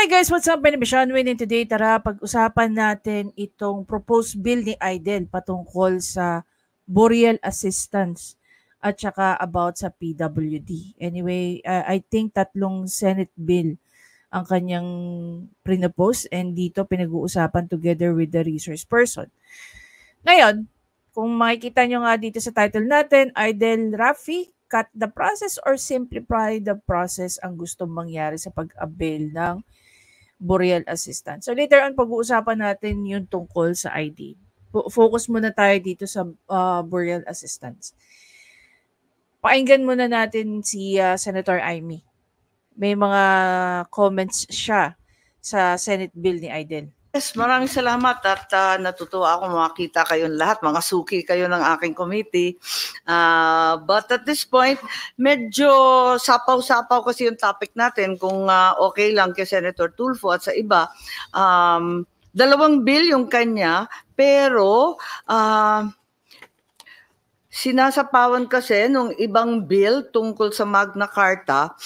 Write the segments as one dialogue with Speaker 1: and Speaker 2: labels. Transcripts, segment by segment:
Speaker 1: Hey guys, what's up? My name is Sean Wayne and today tara pag-usapan natin itong proposed bill ni Aiden patungkol sa burial assistance at saka about sa PWD. Anyway, I think tatlong Senate bill ang kanyang pinopose and dito pinag-uusapan together with the resource person. Ngayon, kung makikita nyo nga dito sa title natin, Aiden Rafi, cut the process or simplify the process ang gustong mangyari sa pag-avail ng burial assistance. So later on, pag-uusapan natin yung tungkol sa ID. Focus muna tayo dito sa burial assistance. Pakinggan muna natin si Senator Amy. May mga comments siya sa Senate bill ni Aiden.
Speaker 2: Yes, maraming salamat at natutuwa ako makita kayong lahat, mga suki kayo ng aking committee. But at this point, medyo sapaw-sapaw kasi yung topic natin kung okay lang kay Senator Tulfo at sa iba. Dalawang bill yung kanya, pero sinasapawan kasi nung ibang bill tungkol sa Magna Carta,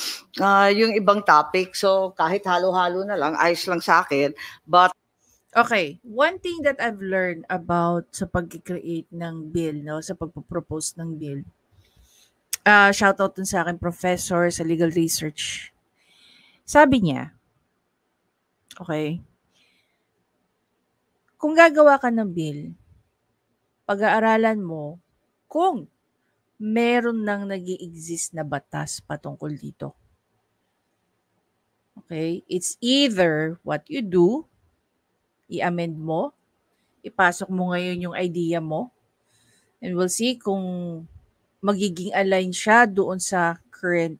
Speaker 2: yung ibang topic. So kahit halo-halo na lang, ayos lang sa akin. But
Speaker 1: okay, one thing that I've learned about sa pag-create ng bill, no, sa pagpo-propose ng bill, shout out dun sa akin professor sa legal research. Sabi niya, okay, kung gagawa ka ng bill, pag-aaralan mo kung meron nang nag-i-exist na batas patungkol dito. Okay, it's either what you do, i-amend mo, ipasok mo ngayon yung idea mo, and we'll see kung magiging align siya doon sa current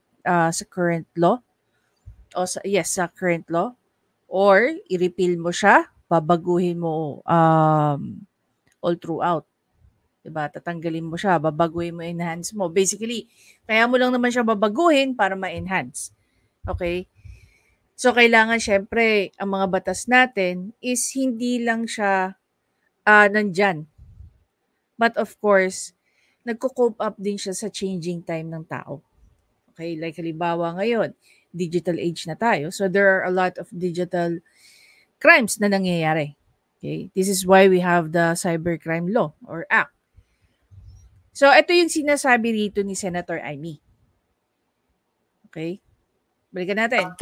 Speaker 1: law o sa current law, or i-repeal mo siya, babaguhin mo all throughout. Diba? Tatanggalin mo siya, babaguhin mo, enhance mo. Basically, kaya mo lang naman siya babaguhin para ma-enhance. Okay? So, kailangan syempre, ang mga batas natin is hindi lang siya nandyan. But of course, nagko-cope up din siya sa changing time ng tao. Okay, like halimbawa ngayon, digital age na tayo. So, there are a lot of digital crimes na nangyayari. Okay, this is why we have the Cybercrime Law or Act. So, ito yung sinasabi rito ni Senator Amy. Okay? Balikan natin.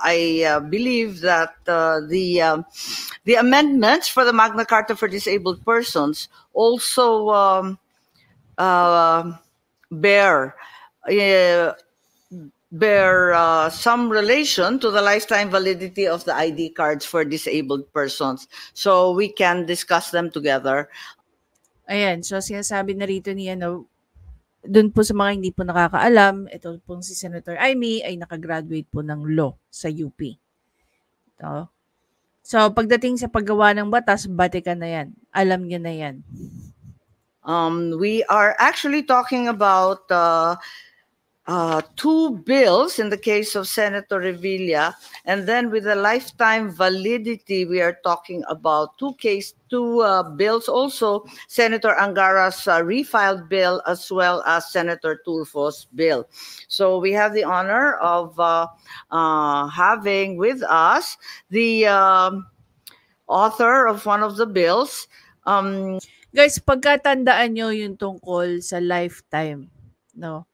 Speaker 2: I believe that the amendments for the Magna Carta for disabled persons also bear some relation to the lifetime validity of the ID cards for disabled persons. So we can discuss them together.
Speaker 1: Ayan, so sinasabi na rito ni doon po sa mga hindi po nakakaalam, ito pong si Senator Amy ay nakagraduate po ng law sa UP. Ito. So, pagdating sa paggawa ng batas, batikan na yan. Alam niya na yan.
Speaker 2: We are actually talking about two bills in the case of Senator Revilla, and then with the lifetime validity, we are talking about two bills also, Senator Angara's refiled bill as well as Senator Tulfo's bill. So we have the honor of having with us the author of one of the bills.
Speaker 1: Guys, pagkatandaan nyo yung tungkol sa lifetime, no,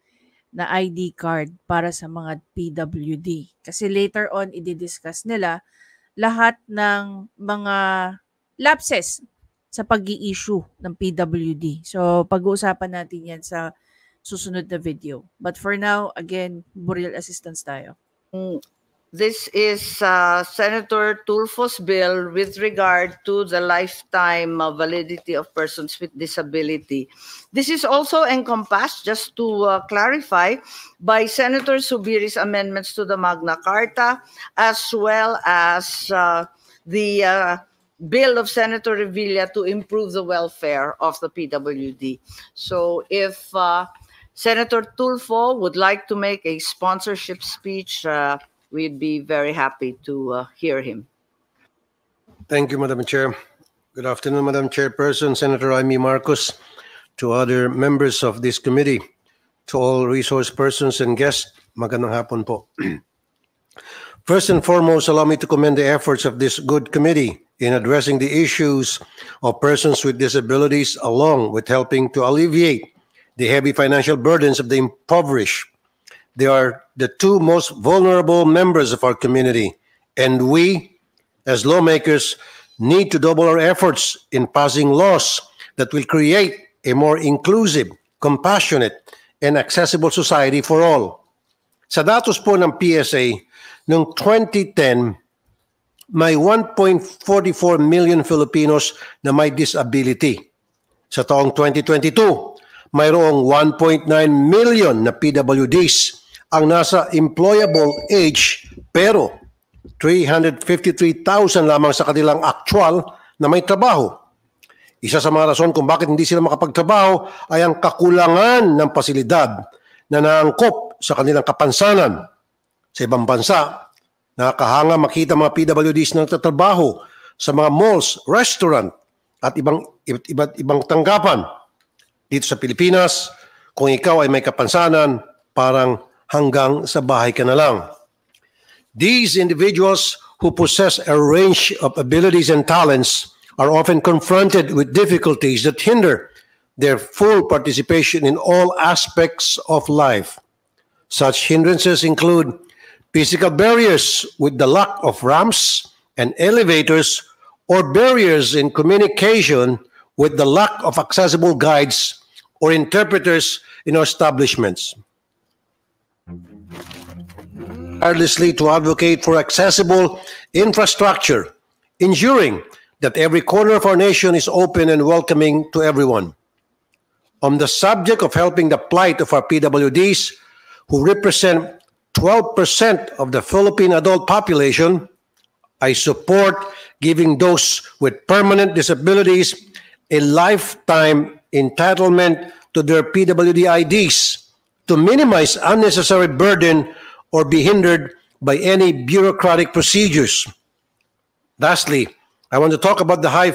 Speaker 1: na ID card para sa mga PWD. Kasi later on, i-discuss nila lahat ng mga lapses sa pag-i-issue ng PWD. So, pag-uusapan natin yan sa susunod na video. But for now, again, burial assistance tayo.
Speaker 2: This is Senator Tulfo's bill with regard to the lifetime validity of persons with disability. This is also encompassed, just to clarify, by Senator Subiri's amendments to the Magna Carta, as well as the bill of Senator Revilla to improve the welfare of the PWD. So if Senator Tulfo would like to make a sponsorship speech, we'd be very happy to hear him.
Speaker 3: Thank you, Madam Chair. Good afternoon, Madam Chairperson, Senator Amy Marcos, to other members of this committee, to all resource persons and guests, magandang hapon po. First and foremost, allow me to commend the efforts of this good committee in addressing the issues of persons with disabilities, along with helping to alleviate the heavy financial burdens of the impoverished. They are the two most vulnerable members of our community, and we, as lawmakers, need to double our efforts in passing laws that will create a more inclusive, compassionate, and accessible society for all. Sa datos po ng PSA, noong 2010, may 1.44 million Filipinos na may disability. Sa taong 2022, mayroong 1.9 million na PWDs ang nasa employable age, pero 353,000 lamang sa kanilang actual na may trabaho. Isa sa mga rason kung bakit hindi sila makapagtrabaho ay ang kakulangan ng pasilidad na naangkop sa kanilang kapansanan. Sa ibang bansa, nakakahanga makita mga PWDs na nagtatrabaho sa mga malls, restaurant at iba't ibang tanggapan. Dito sa Pilipinas, kung ikaw ay may kapansanan, parang hanggang sa bahay ka na lang. These individuals who possess a range of abilities and talents are often confronted with difficulties that hinder their full participation in all aspects of life. Such hindrances include physical barriers with the lack of ramps and elevators, or barriers in communication with the lack of accessible guides or interpreters in our establishments. Tirelessly to advocate for accessible infrastructure, ensuring that every corner of our nation is open and welcoming to everyone. On the subject of helping the plight of our PWDs, who represent 12% of the Philippine adult population, I support giving those with permanent disabilities a lifetime entitlement to their PWD IDs to minimize unnecessary burden or be hindered by any bureaucratic procedures. Lastly, I want to talk about the high...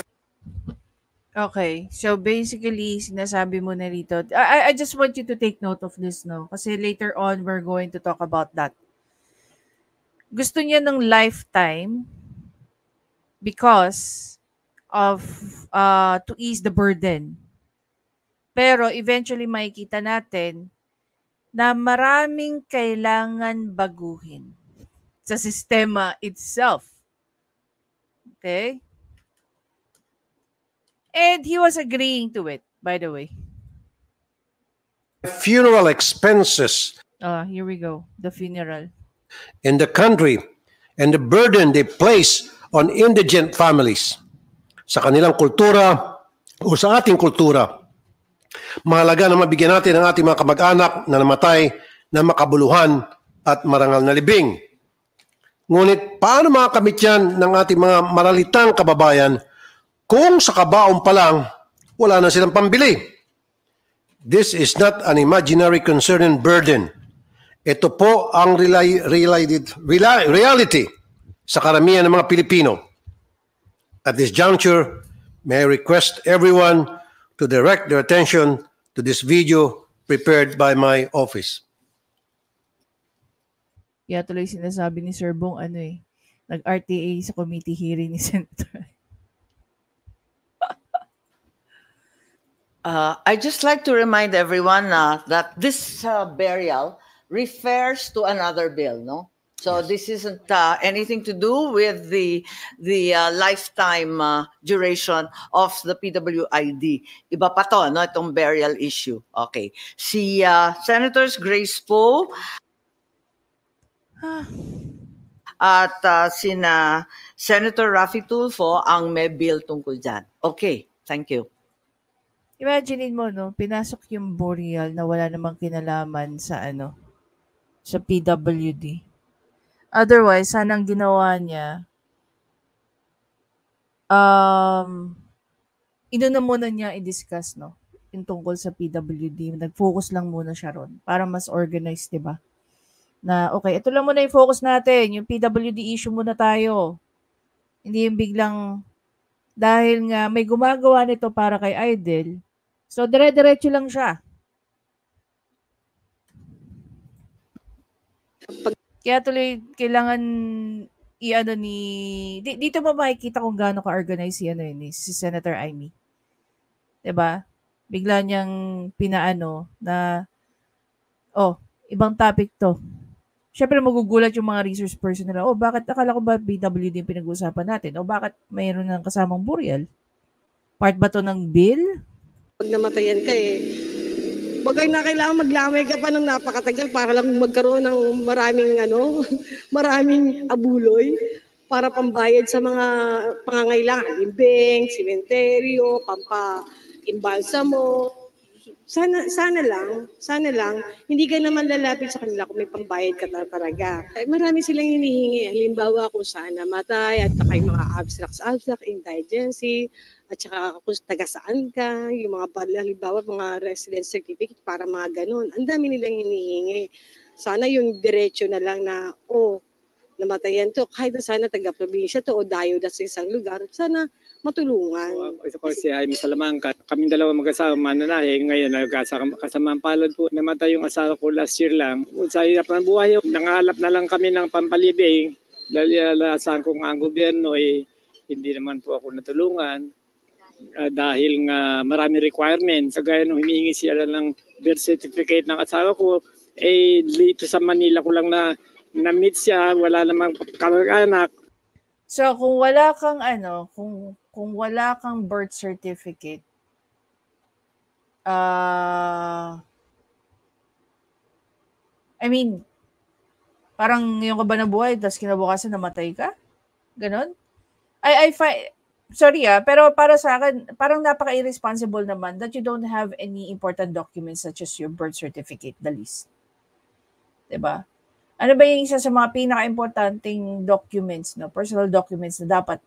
Speaker 1: Okay, so basically, sinasabi mo na rito, I just want you to take note of this, no? Kasi later on, we're going to talk about that. Gusto niya ng lifetime because of, to ease the burden. Pero eventually, makikita natin na maraming kailangan baguhin sa sistema itself. Okay? And he was agreeing to it, by the way.
Speaker 3: Funeral expenses.
Speaker 1: Here we go. The funeral.
Speaker 3: In the country and the burden they place on indigent families. Sa kanilang kultura o sa ating kultura, mahalaga na mabigyan natin ang ating mga kamag-anak na namatay na makabuluhan at marangal na libing. Ngunit paano makakamit yan ng ating mga maralitang kababayan kung sa kabaong pa lang, wala na silang pambili? This is not an imaginary concern and burden. Ito po ang reality sa karamihan ng mga Pilipino. At this juncture, may I request everyone to direct their attention to this video prepared by my office.
Speaker 1: Kaya tuloy sinasabi ni Sir Bong, nag-RTA sa committee hearing ni Senator.
Speaker 2: I'd just like to remind everyone that this burial refers to another bill, no? So yes. This isn't anything to do with the lifetime duration of the PWID. Iba pa to, no? Itong burial issue. Okay. Si Senators Grace Poe at sina Senator Raffy Tulfo ang may bill tungkol dyan. Okay. Thank you.
Speaker 1: Imagine mo, no, pinasok yung burial na wala namang kinalaman sa sa PWD. Otherwise, sanang ginawa niya, inuna muna niya i-discuss, no, yung tungkol sa PWD. Nag-focus lang muna siya ron para mas organized, di ba? Na, okay, ito lang muna yung focus natin. Yung PWD issue muna tayo. Hindi yung biglang, dahil nga may gumagawa nito para kay Idol, so dire-diretso lang siya. Kaya tuloy kailangan i-ano ni dito mo makikita kung gaano ka-organize si Senator Amy. 'Di ba? Bigla niyang pinaano na ibang topic 'to. Siyempre magugulat yung mga resource person nila. Bakit akala ko ba PWD yung pinag-uusapan natin? Bakit mayroon ng kasamang burial? Part ba 'to ng bill?
Speaker 4: Pag namatayan ka bagay na kailangan maglamay ka pa ng napakatagal para lang magkaroon ng maraming abuloy para pambayad sa mga pangangailangan, limbing, sementeryo, pampa-imbalsa mo. Sana lang, hindi ka naman lalapit sa kanila kung may pambayad ka talaga. Marami silang hinihingi. Halimbawa kung saan namatay at saka yung mga abstract, indigency, at saka kung taga saan ka, yung mga halimbawa mga residence certificate para mga ganun. Ang dami nilang hinihingi. Sana yung diretso na lang na, namatayan to, kahit na sana taga-probinsya to o dayo na sa isang lugar, sana matulungan.
Speaker 5: Isa ko si Jaime Salamanca. Kaming dalawa mag-asawa mananahe. Ngayon, kasamang palad po. Namatay yung asawa ko last year lang. Sa hirap ng buhay, nangalap na lang kami ng pampalibing. Dahil saan kong ang gobyerno, hindi naman po ako natulungan. Dahil nga marami requirements. Kagaya nung humihingi siya ng birth certificate ng asawa ko, dito sa Manila ko lang na-meet siya, wala namang kamag-anak.
Speaker 1: So kung wala kang kung wala kang birth certificate, parang yung ka ba na buhay, tapos kinabukasan namatay ka? Ganon? Sorry pero para sa akin, parang napaka-irresponsible naman that you don't have any important documents such as your birth certificate, the least. Diba? Ano ba yung isa sa mga pinaka-importanting documents, personal documents na dapat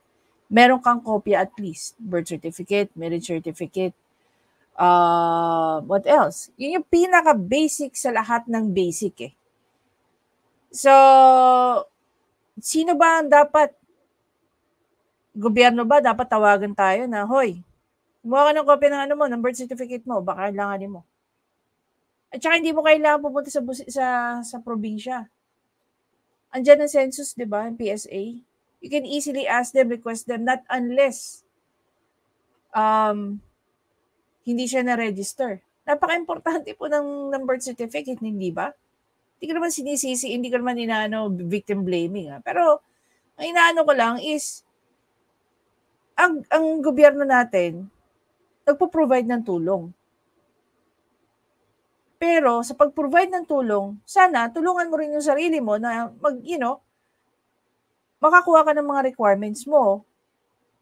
Speaker 1: meron kang kopya at least? Birth certificate, marriage certificate, what else? Yun yung pinaka-basic sa lahat ng basic So, sino ba ang dapat? Gobyerno ba? Dapat tawagan tayo na, hoy, kumuha ka ng kopya ng ng birth certificate mo, baka kailanganin mo. At saka hindi mo kailangan pupunta sa probinsya. Andiyan ang census, di ba, ang PSA. You can easily ask them, request them, not unless hindi siya na-register. Napaka-importante po ng birth certificate, hindi ba? Hindi ko naman sinisisi, hindi ko naman victim blaming. Pero, ang inaano ko lang is, ang gobyerno natin, nagpo-provide ng tulong. Pero sa pag-provide ng tulong, sana tulungan mo rin yung sarili mo na makakuha ka ng mga requirements mo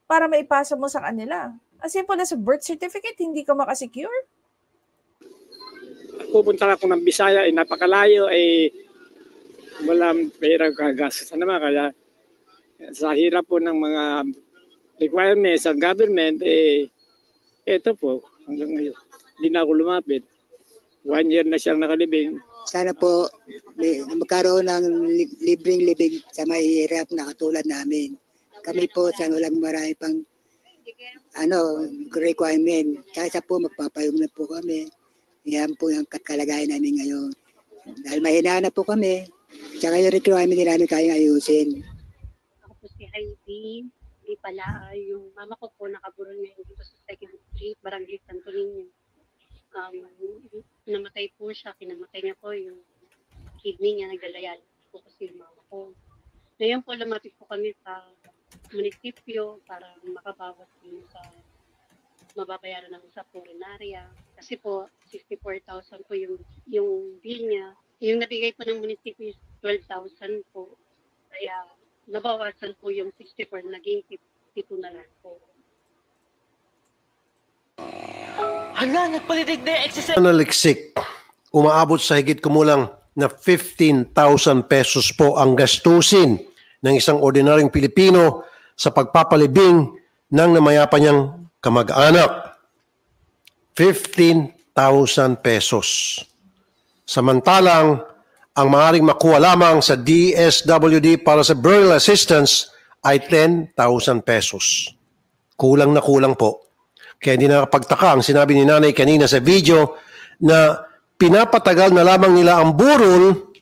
Speaker 1: para maipasa mo sa kanila. As simple as a birth certificate, hindi ka makasecure.
Speaker 5: Pupunta ako ng Bisaya, napakalayo, walang pera gagastos naman. Kaya sa hirap po ng mga requirements ng government, eto po, hanggang ngayon, hindi na ako lumapit. 1 year na siyang nakalibing.
Speaker 6: Sana po magkaroon ng libreng libing sa mahihirap na katulad namin. Kami po sa walang marami pang requirement. Kaya po magpapayong na po kami. Yan po yung kalagayan namin ngayon. Dahil mahina na po kami. Tsaka yung requirement namin kayang ayusin.
Speaker 7: Ako po si Heidi. Hindi pala yung mama ko po nakaburol ngayon dito sa 2nd Street, Barangay Santo Niño. Namatay po siya, kinamatay niya po yung kidney niya, nagdalayan po kasi yung mama ko. Ngayon po, lumapit po kami sa munisipyo para makabawas din sa mababayaran ng sa purinarya. Kasi po, 64,000 po yung bill niya. Yung nabigay po ng munisipyo is 12,000 po. Kaya nabawasan po yung 64, naging 52 na lang po.
Speaker 3: Naliksik, umaabot sa higit kumulang na 15,000 pesos po ang gastusin ng isang ordinaryong Pilipino sa pagpapalibing ng namayapa niyang kamag-anak. 15,000 pesos. Samantalang, ang maaaring makuha lamang sa DSWD para sa burial assistance ay 10,000 pesos. Kulang na kulang po. Kaya hindi nakapagtaka ang sinabi ni nanay kanina sa video na pinapatagal na lamang nila ang burol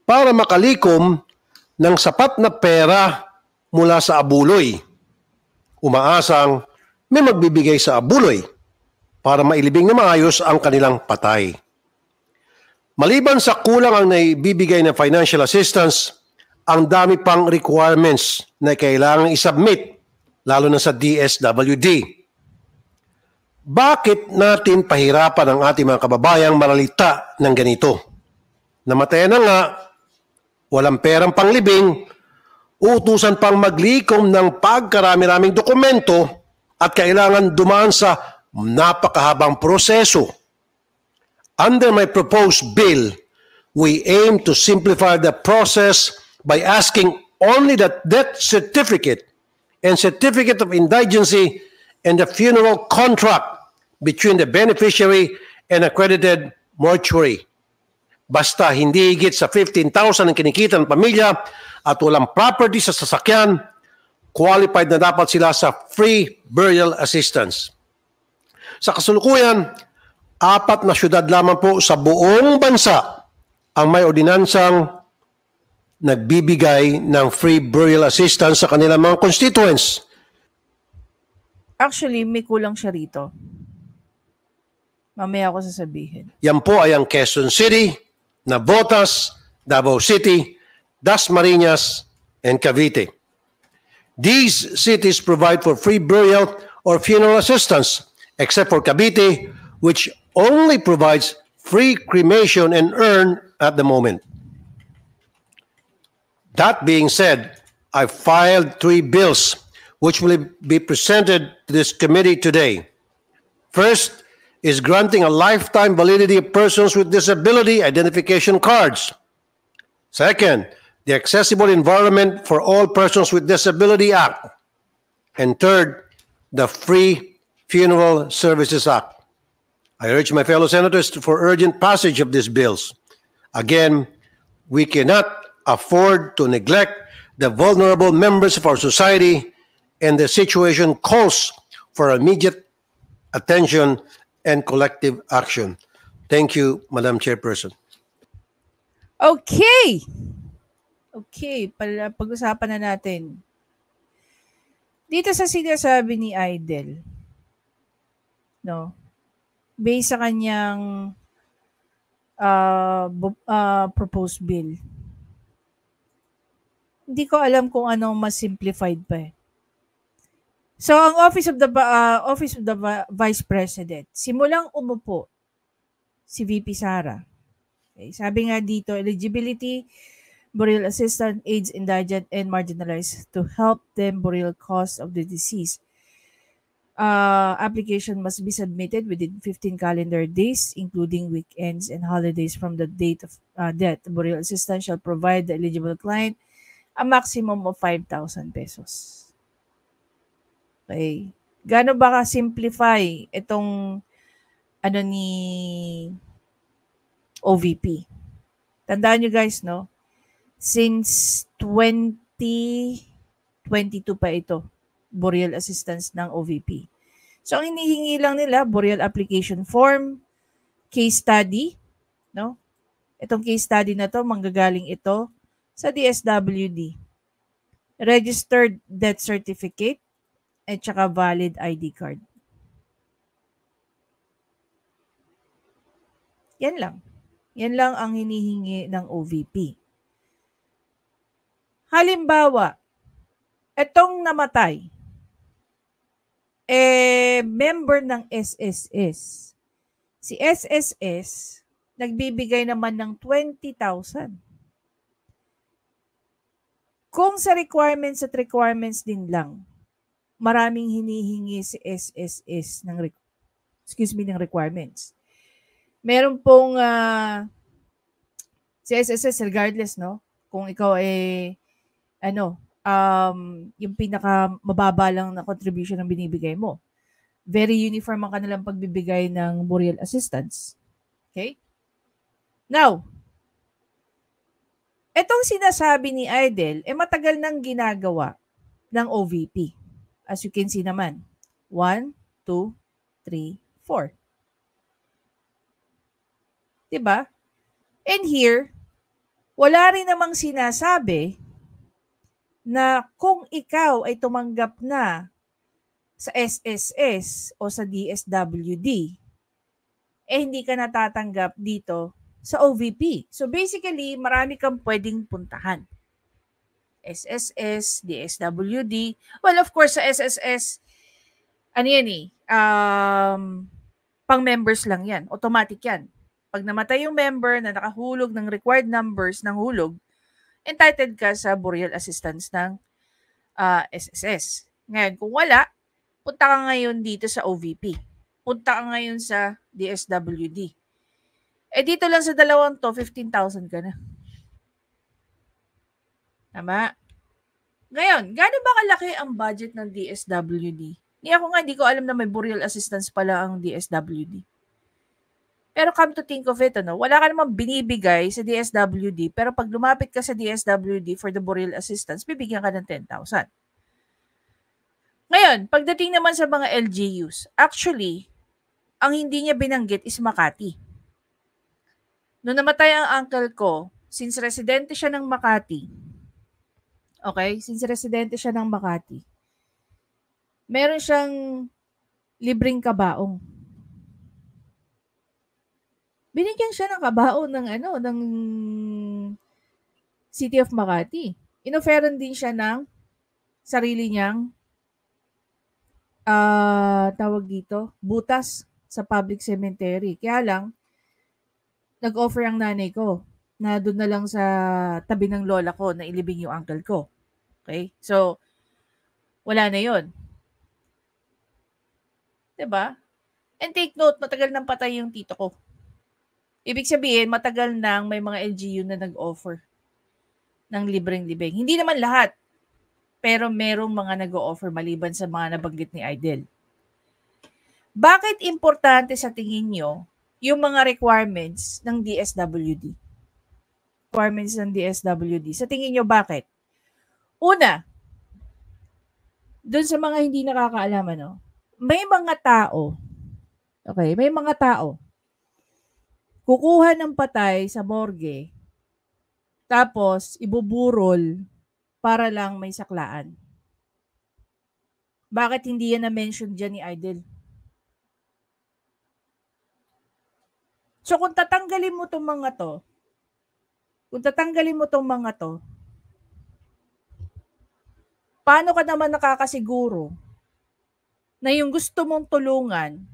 Speaker 3: para makalikom ng sapat na pera mula sa abuloy. Umaasang may magbibigay sa abuloy para mailibing na maayos ang kanilang patay. Maliban sa kulang ang naibibigay na financial assistance, ang dami pang requirements na kailangang isubmit, lalo na sa DSWD. Bakit natin pahirapan ang ating mga kababayang maralita ng ganito? Namatayan na nga, walang perang panglibing, utusan pang maglikom ng pagkarami-raming dokumento at kailangan dumaan sa napakahabang proseso. Under my proposed bill, we aim to simplify the process by asking only that death certificate and certificate of indigency and the funeral contract between the beneficiary and accredited mortuary. Basta hindi higit sa 15,000 ang kinikita ng pamilya at walang property sa sasakyan, qualified na dapat sila sa free burial assistance. Sa kasalukuyan, 4 na syudad lamang po sa buong bansa ang may ordinansang nagbibigay ng free burial assistance sa kanilang mga constituents.
Speaker 1: Actually, may kulang siya rito. Mamaya ako sasabihin.
Speaker 3: Yan po ay ang Quezon City, Navotas, Davao City, Dasmariñas, and Cavite. These cities provide for free burial or funeral assistance, except for Cavite, which only provides free cremation and urn at the moment. That being said, I filed 3 bills which will be presented to this committee today. First is granting a lifetime validity of persons with disability identification cards. Second, the Accessible Environment for All Persons with Disability Act. And third, the Free Funeral Services Act. I urge my fellow senators for urgent passage of these bills. Again, we cannot afford to neglect the vulnerable members of our society, and the situation calls for immediate attention and collective action. Thank you, Madam Chairperson.
Speaker 1: Okay. Pag-usapan na natin. Dito sa sinasabi ni Idel, no, based sa kanyang proposed bill, hindi ko alam kung anong mas simplified pa eh. So, ang Office of the Vice President, simulang umupo si VP Sara. Okay, sabi nga dito, eligibility, burial assistance, aids indigent and marginalized to help them burial costs of the deceased. Application must be submitted within 15 calendar days, including weekends and holidays from the date of death. The burial assistance shall provide the eligible client a maximum of 5,000 pesos. Okay. Gaano ba ka-simplify itong ni OVP? Tandaan nyo guys, no? Since 2022 pa ito, burial assistance ng OVP. So, ang hinihingi lang nila, burial application form, case study, no? Itong case study na to, manggagaling ito sa DSWD. Registered death certificate, at saka valid ID card. Yan lang. Yan lang ang hinihingi ng OVP. Halimbawa, etong namatay, member ng SSS. Si SSS, nagbibigay naman ng 20,000. Kung sa requirements at requirements din lang, maraming hinihingi si SSS ng requirements. Meron pong si SSS regardless, no? Kung ikaw yung pinaka mababa lang na contribution ang binibigay mo. Very uniform ang kanilang pagbibigay ng burial assistance. Okay? Now, etong sinasabi ni Idel, matagal nang ginagawa ng OVP. As you can see naman, 1, 2, 3, 4. Diba? And here, Wala rin namang sinasabi na kung ikaw ay tumanggap na sa SSS o sa DSWD, hindi ka natatanggap dito sa OVP. So basically, marami kang pwedeng puntahan. SSS, DSWD. Well, of course, sa SSS, pang members lang yan. Automatic yan. Pag namatay yung member na nakahulog ng required numbers ng hulog, entitled ka sa burial assistance ng SSS. Ngayon, kung wala, punta ka ngayon dito sa OVP. Punta ka ngayon sa DSWD. Dito lang sa dalawang to, 15,000 ka na. Tama? Ngayon, gaano ba kalaki ang budget ng DSWD? Hindi ko alam na may burial assistance pala ang DSWD. Pero come to think of it, wala ka namang binibigay sa DSWD, pero pag lumapit ka sa DSWD for the burial assistance, bibigyan ka ng 10,000. Ngayon, pagdating naman sa mga LGUs, actually, ang hindi niya binanggit is Makati. Noong namatay ang uncle ko, since residente siya ng Makati, meron siyang libreng kabaong. Binigyan siya ng kabaong ng City of Makati. Inoferan din siya ng sarili niyang butas sa public cemetery. Kaya lang, nag-offer ang nanay ko na doon na lang sa tabi ng lola ko na ilibing yung uncle ko. Okay? So, wala na yun. Diba? And take note, matagal nang patay yung tito ko. Ibig sabihin, matagal nang may mga LGU na nag-offer ng libreng libing. Hindi naman lahat. Pero merong mga nag-o-offer maliban sa mga nabanggit ni Idel. Bakit importante sa tingin nyo yung mga requirements ng DSWD? Sa tingin nyo, bakit? Una, dun sa mga hindi nakakaalam, may mga tao, kukuha ng patay sa morgue, tapos ibuburol para lang may saklaan. Bakit hindi yan na-mention dyan ni Idel? So kung tatanggalin mo tong mga to, paano ka naman nakakasiguro na yung gusto mong tulungan,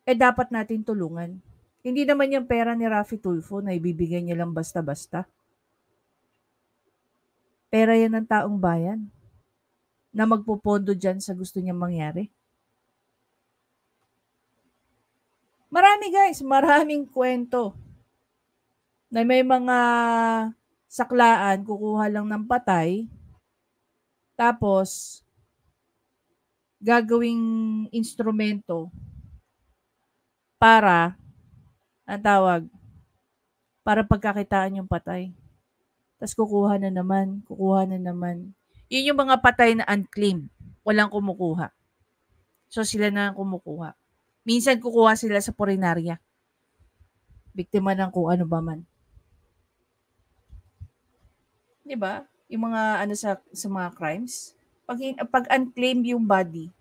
Speaker 1: dapat natin tulungan? Hindi naman yung pera ni Raffy Tulfo na ibibigay niya lang basta-basta. Pera yan ng taong bayan na magpupondo dyan sa gusto niyang mangyari. Maraming kwento na may mga saklaan, kukuha lang ng patay, tapos gagawing instrumento para pagkakitaan yung patay. Tapos kukuha na naman. Yun yung mga patay na unclaimed. Walang kumukuha. So sila na ang kumukuha. Minsan kukuha sila sa purinarya. Biktima ng kung ano ba man. Diba? Yung mga sa mga crimes. Pag unclaimed yung body,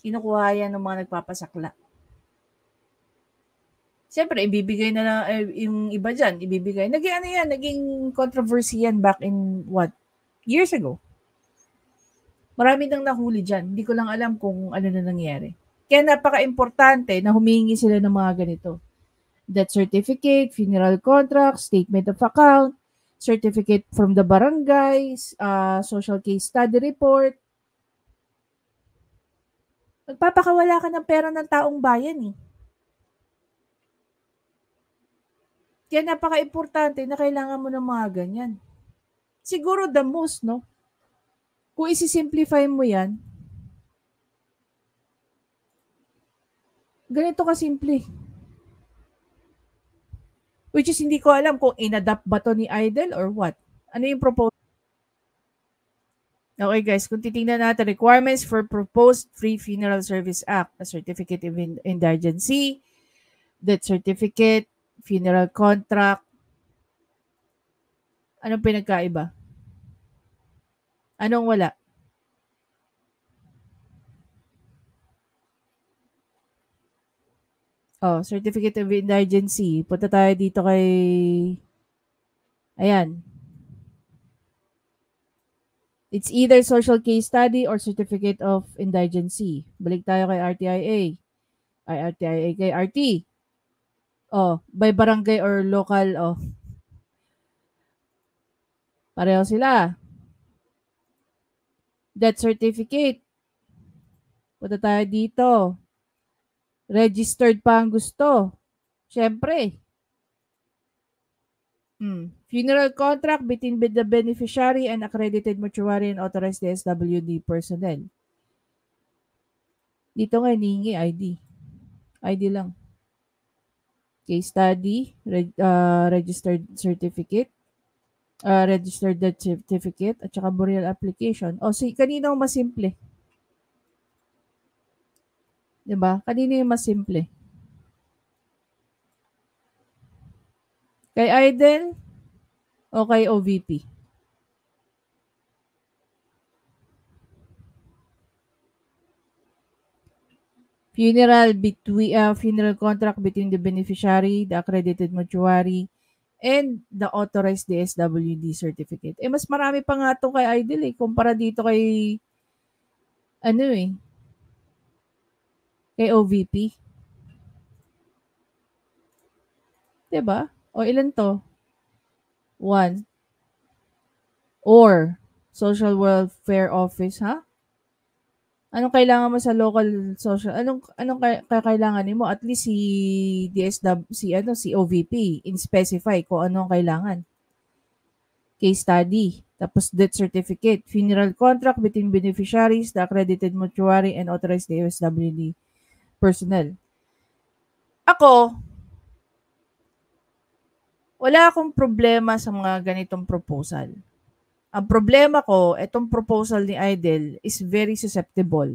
Speaker 1: kinukuha yan ng mga nagpapasakla. Siyempre, ibibigay na lang yung iba dyan. Naging controversy yan back in years ago. Marami nang nahuli dyan. Hindi ko lang alam kung ano na nangyari. Kaya napaka-importante na humingi sila ng mga ganito. Death certificate, funeral contract, statement of account, certificate from the barangays, social case study report. Magpapakawala ka ng pera ng taong bayan . Kaya napaka-importante na kailangan mo ng mga ganyan. Siguro the most, kung isi-simplify mo yan, ganito kasimple. Which is hindi ko alam kung inadapt ba to ni Idel or what. Ano yung proposal? Okay guys, kung titingnan natin, requirements for proposed Free Funeral Service Act, a certificate of indigency, death certificate, funeral contract. Anong pinagkaiba? Anong wala? Oh, certificate of indigency. Punta tayo dito kay... Ayan. It's either social case study or certificate of indigency. Balik tayo kay RTIA. Ay, RTIA kay RT. Oh, by barangay or local, oh. Pareho sila. Death certificate. Punta tayo dito. Registered pa ang gusto. Siyempre. Funeral contract between the beneficiary and accredited mortuary and authorized DSWD personnel. Dito nga hinihingi ID. ID lang. Case study, registered certificate, registered death certificate, at saka burial application. O, kanino mas simple? Diba? Kanino yung mas simple? Kay Aiden o kay OVP? Funeral contract between the beneficiary, the accredited mortuary, and the authorized DSWD certificate. Mas marami pa nga ito kay Aiden kumpara dito kay kay OVP. Diba? O ilan to? 1. Or Social Welfare Office, ha? Anong kailangan mo sa local social? Anong kailangan mo? At least si DSW, si OVP, in-specify kung anong kailangan. Case study, tapos death certificate, funeral contract between beneficiaries, the accredited mortuary, and authorized DSWD personnel. Ako, wala akong problema sa mga ganitong proposal. Ang problema ko, itong proposal ni Aidel is very susceptible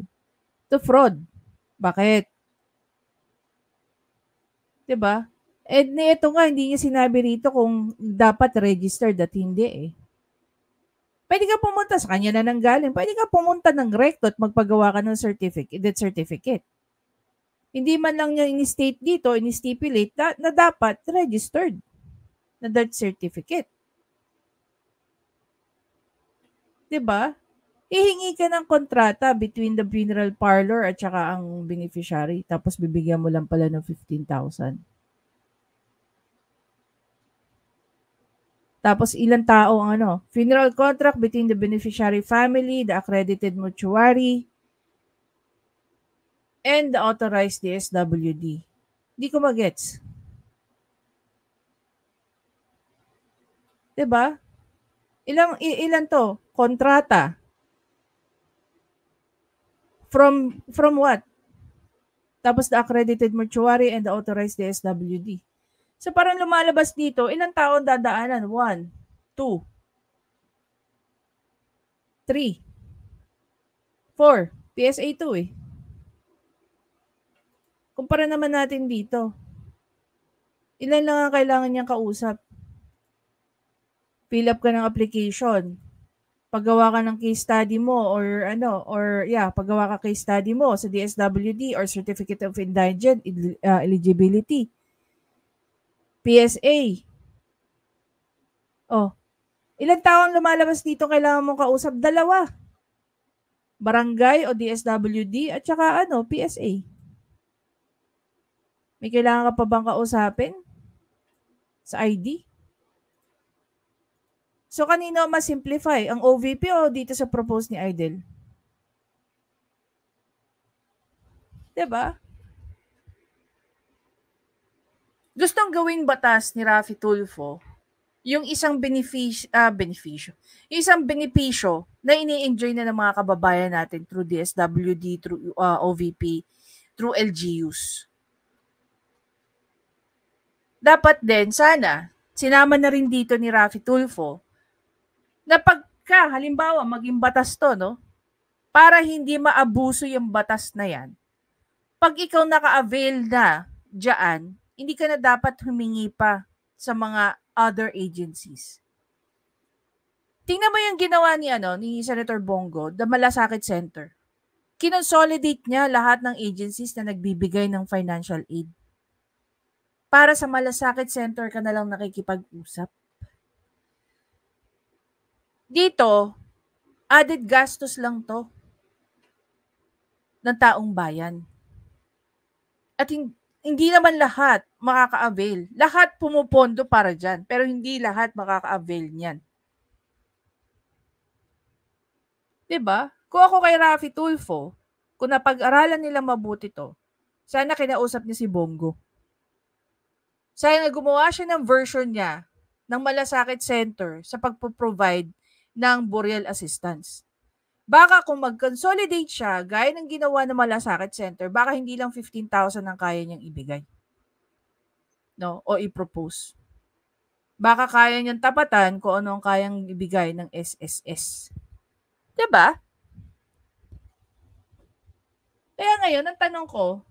Speaker 1: to fraud. Bakit? Diba? Ito nga, hindi niya sinabi rito kung dapat registered at hindi Pwede ka pumunta sa kanya na nanggaling. Pwede ka pumunta ng recto at magpagawa ka ng death certificate. Hindi man lang niya in-state dito, in-stipulate na dapat registered na death certificate. Diba? Ihingi ka ng kontrata between the funeral parlor at saka ang beneficiary. Tapos bibigyan mo lang pala ng 15,000. Tapos ilang tao ang funeral contract between the beneficiary family, the accredited mortuary, and the authorized DSWD. Di ko magets. Diba? Ilan to? Kontrata. From what? Tapos the accredited mortuary and the authorized DSWD. So parang lumalabas dito, ilang taon dadaanan? 1, 2, 3, 4. PSA 2 Kumpara naman natin dito. Ilan lang ang kailangan niyang kausap? Fill up ka ng application. Paggawa ka ng case study mo paggawa ka case study mo sa DSWD or Certificate of Indigent Eligibility. PSA. Ilang taon lumalabas dito kailangan mong kausap? 2. Barangay o DSWD at saka PSA. May kailangan ka pa bang kausapin sa ID? So, kanino mas simplify? Ang OVP o dito sa propose ni Aidel? Diba? Gustong gawing batas ni Raffy Tulfo yung isang benepisyo na ini-enjoy na ng mga kababayan natin through DSWD, through OVP, through LGUs. Dapat din, sana, sinama na rin dito ni Raffy Tulfo na pagka, halimbawa, maging batas to, para hindi maabuso yung batas na yan, pag ikaw naka-avail na dyan, hindi ka na dapat humingi pa sa mga other agencies. Tingnan mo yung ginawa ni Senator Bongo, the Malasakit Center. Kinonsolidate niya lahat ng agencies na nagbibigay ng financial aid. Para sa Malasakit Center ka na lang nakikipag-usap. Dito, added gastos lang to ng taong bayan. At hindi naman lahat makaka-avail. Lahat pumupondo para dyan, pero hindi lahat makaka-avail niyan. Diba? Kung ako kay Raffy Tulfo, kung napag-aralan nila mabuti to, sana kinausap niya si Bongo. Sana gumawa siya ng version niya ng Malasakit Center sa pagpo-provide ng burial assistance. Baka kung mag-consolidate siya, gaya ng ginawa ng Malasakit Center, baka hindi lang 15,000 ang kaya niyang ibigay. No? O i-propose. Baka kaya niyang tapatan kung ano ang kayang ibigay ng SSS. Diba? Kaya ngayon, ang tanong ko,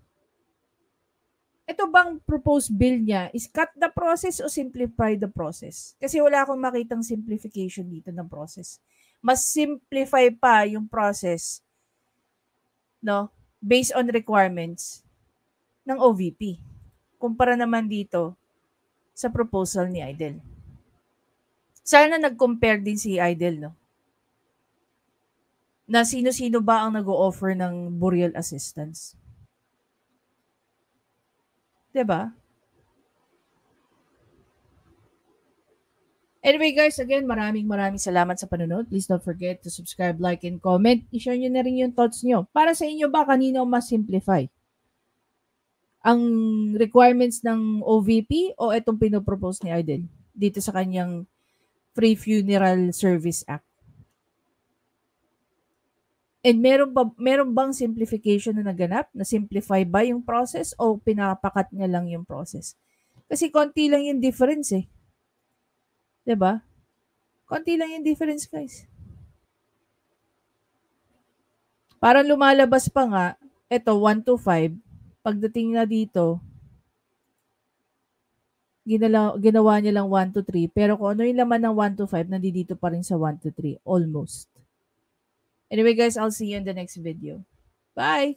Speaker 1: ito bang proposed bill niya is cut the process o simplify the process? Kasi wala akong makitang simplification dito ng process. Mas simplify pa yung process, no, based on requirements ng OVP. Kumpara naman dito sa proposal ni Idel. Sana nag-compare din si Idel, no? Na sino-sino ba ang nag-o-offer ng burial assistance? Diba? Anyway guys, again, maraming salamat sa panonood. Please don't forget to subscribe, like, and comment. I-share nyo na rin yung thoughts nyo. Para sa inyo ba, kanino mas simplify? Ang requirements ng OVP o itong pinopropose ni Idel dito sa kanyang Free Funeral Service Act? And meron bang simplification na naganap? Na-simplify ba yung process o pinapakat niya lang yung process? Kasi konti lang yung difference eh. 'Di ba? Konti lang yung difference, guys. Parang lumalabas pa nga, eto 1 to 5, pagdating na dito, ginawa niya lang 1 to 3, pero kung ano yung laman ng 1 to 5, nandito pa rin sa 1 to 3, almost. Anyway guys, I'll see you in the next video. Bye!